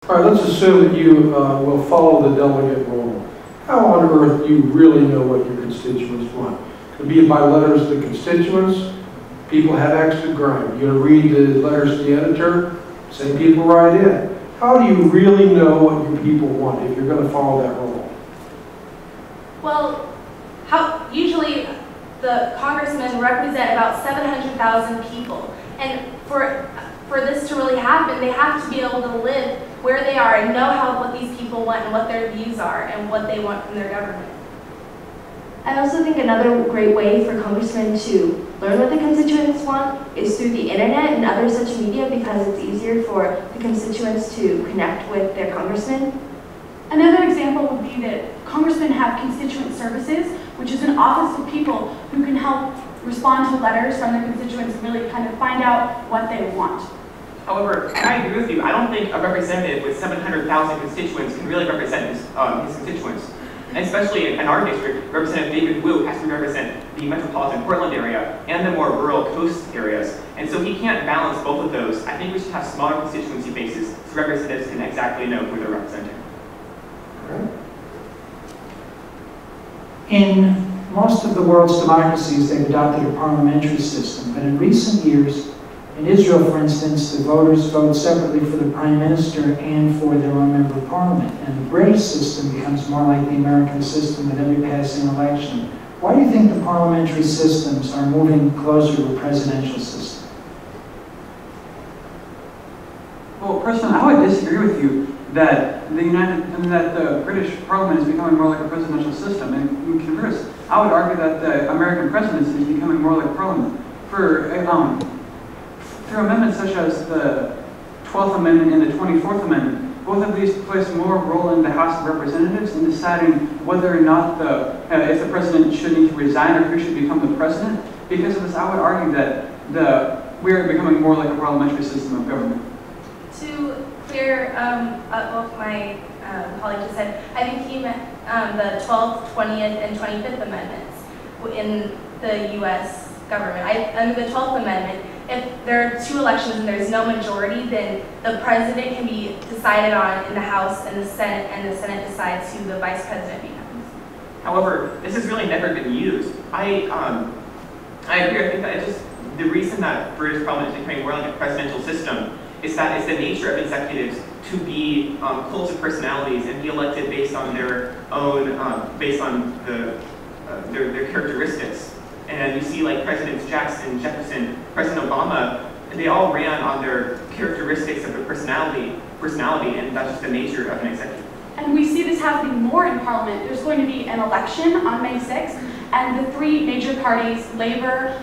All right, let's assume that you will follow the delegate rule. How on earth do you really know what your constituents want? Could be by letters to the constituents. People have extra grind. You're going to read the letters to the editor, same people write in. How do you really know what your people want if you're going to follow that rule? Well, usually the congressmen represent about 700,000 people. And for this to really happen, they have to be able to live where they are and know what these people want and what their views are and what they want from their government. I also think another great way for congressmen to learn what the constituents want is through the internet and other such media, because it's easier for the constituents to connect with their congressmen. Another example would be that congressmen have constituent services, which is an office of people who can help respond to letters from their constituents and really kind of find out what they want. However, and I agree with you, I don't think a representative with 700,000 constituents can really represent his constituents. And especially in our district, Representative David Wu has to represent the metropolitan Portland area and the more rural coast areas. And so he can't balance both of those. I think we should have smaller constituency bases so representatives can exactly know who they're representing. In most of the world's democracies, they've adopted a parliamentary system, but in recent years, in Israel, for instance, the voters vote separately for the prime minister and for their own member of parliament. And the British system becomes more like the American system with every passing election. Why do you think the parliamentary systems are moving closer to a presidential system? Well, personally, I would disagree with you that the British Parliament is becoming more like a presidential system. And in converse, I would argue that the American presidency is becoming more like Parliament. Through amendments such as the 12th Amendment and the 24th Amendment, both of these place more role in the House of Representatives in deciding whether or not if the president should need to resign or who should become the president. Because of this, I would argue that we are becoming more like a parliamentary system of government. To clear up what my colleague just said, I think he meant the 12th, 20th, and 25th Amendments in the U.S. government. Under the 12th Amendment, if there are two elections and there's no majority, then the president can be decided on in the House and the Senate decides who the vice president becomes. However, this has really never been used. I agree. I think that the reason that British Parliament is becoming more like a presidential system is that it's the nature of executives to be cults of personalities and be elected based on their own, based on their characteristics. And you see like Presidents Jackson, Jefferson, President Obama, they all ran on their characteristics of their personality, and that's just the nature of an executive. And we see this happening more in Parliament. There's going to be an election on May 6th, and the three major parties, Labor,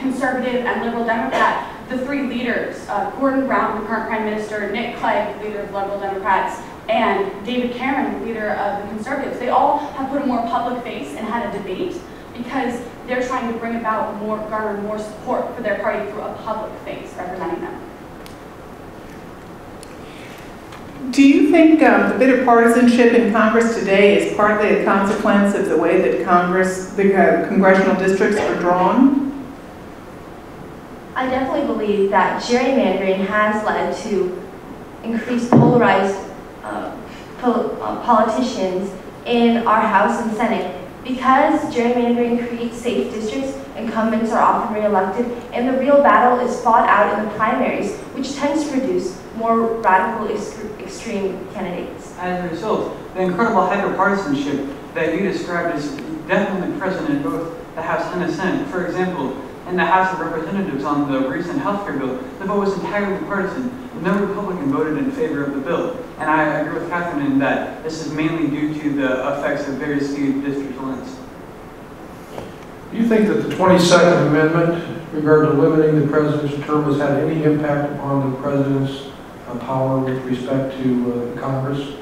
Conservative, and Liberal Democrat, the three leaders, Gordon Brown, the current Prime Minister, Nick Clegg, leader of Liberal Democrats, and David Cameron, leader of the Conservatives, they all have put a more public face and had a debate because they're trying to bring about garner more support for their party through a public face representing them. Do you think the bit of partisanship in Congress today is partly a consequence of the way that the congressional districts are drawn? I definitely believe that gerrymandering has led to increased polarized politicians in our House and Senate. Because gerrymandering creates safe districts, incumbents are often re-elected, and the real battle is fought out in the primaries, which tends to produce more radical, extreme candidates. As a result, the incredible hyperpartisanship that you described is definitely present in both the House and the Senate. For example, in the House of Representatives on the recent healthcare bill, the vote was entirely partisan. No Republican voted in favor of the bill. And I agree with Catherine in that this is mainly due to the effects of very skewed district lines. Do you think that the 22nd Amendment regarding limiting the president's term has had any impact upon the president's power with respect to Congress?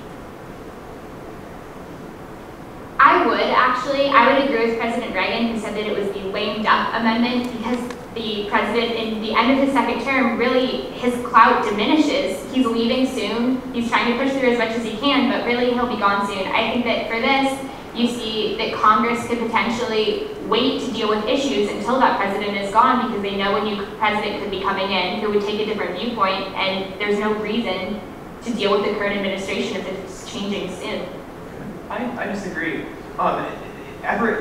I would agree with President Reagan, who said that it was the lame duck amendment, because the president, in the end of his second term, really his clout diminishes. He's leaving soon. He's trying to push through as much as he can, but really he'll be gone soon. I think that for this, you see that Congress could potentially wait to deal with issues until that president is gone, because they know a new president could be coming in who would take a different viewpoint, and there's no reason to deal with the current administration if it's changing soon. I disagree.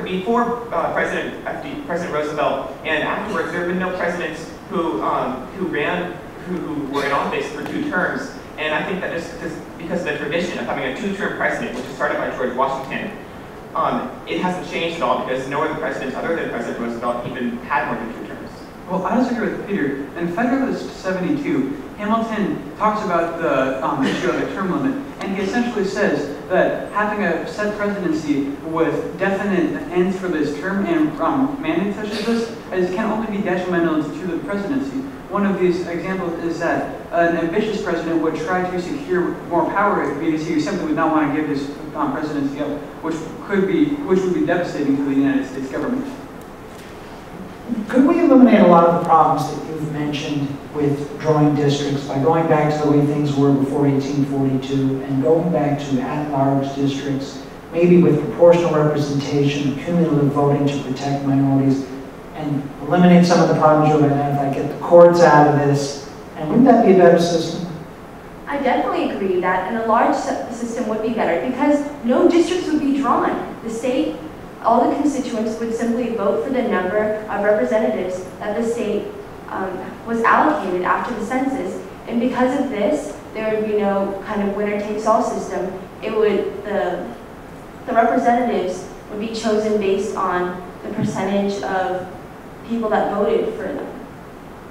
Before President Roosevelt and afterwards, there have been no presidents who were in office for 2 terms. And I think that just because of the tradition of having a 2-term president, which was started by George Washington, it hasn't changed at all because no other president other than President Roosevelt even had more than 2 terms. Well, I disagree with Peter. In Federalist 72, Hamilton talks about the issue of a term limit, and he essentially says that having a set presidency with definite ends for this term and mandates such as this can only be detrimental to the presidency. One of these examples is that an ambitious president would try to secure more power because he simply would not want to give his presidency up, which would be devastating to the United States government. Could we eliminate a lot of the problems that you've mentioned with drawing districts by going back to the way things were before 1842 and going back to at-large districts, maybe with proportional representation, cumulative voting to protect minorities, and eliminate some of the problems you've identified, get the courts out of this, and wouldn't that be a better system? I definitely agree that a large system would be better because no districts would be drawn. The state, all the constituents would simply vote for the number of representatives that the state was allocated after the census. And because of this, there would be no kind of winner-takes-all system. The representatives would be chosen based on the percentage of people that voted for them.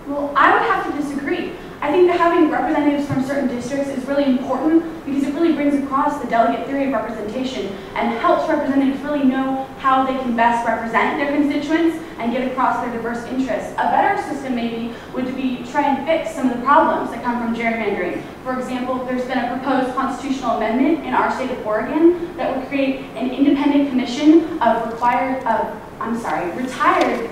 Well, I would have to disagree. I think that having representatives from certain districts is really important because it really brings across the delegate theory of representation and helps representatives really know how they can best represent their constituents and get across their diverse interests. A better system maybe would be try and fix some of the problems that come from gerrymandering. For example, there's been a proposed constitutional amendment in our state of Oregon that would create an independent commission of retired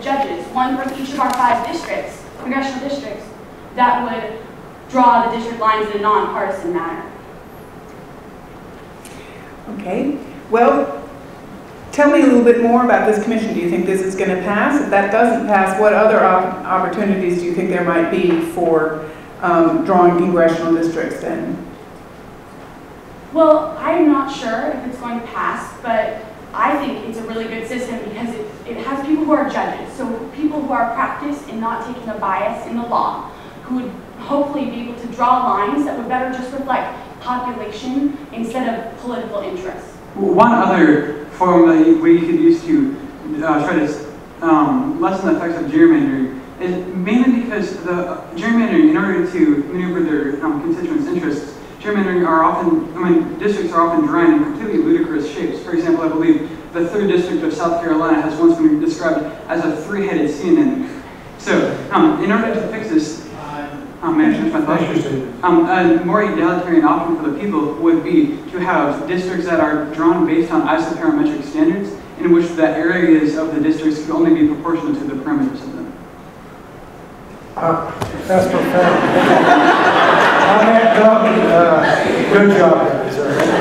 judges, one from each of our 5 districts, congressional districts, that would draw the district lines in a nonpartisan manner. Okay. Well, tell me a little bit more about this commission. Do you think this is going to pass? If that doesn't pass, what other opportunities do you think there might be for drawing congressional districts then? Well, I'm not sure if it's going to pass, but I think it's a really good system because it has people who are judges, so people who are practiced in not taking a bias in the law, who would hopefully be able to draw lines that would better just reflect population instead of political interests. One other form that we could use to try to lessen the effects of gerrymandering is mainly because the gerrymandering, in order to maneuver their constituents' interests, districts are often drawn in completely ludicrous shapes. For example, I believe the 3rd district of South Carolina has once been described as a 3-headed sea anemone. So, in order to fix this, may I finish my thought? A more egalitarian option for the people would be to have districts that are drawn based on isoparametric standards, in which the areas of the districts could only be proportional to the perimeters of them. That's profound. Good job, sir.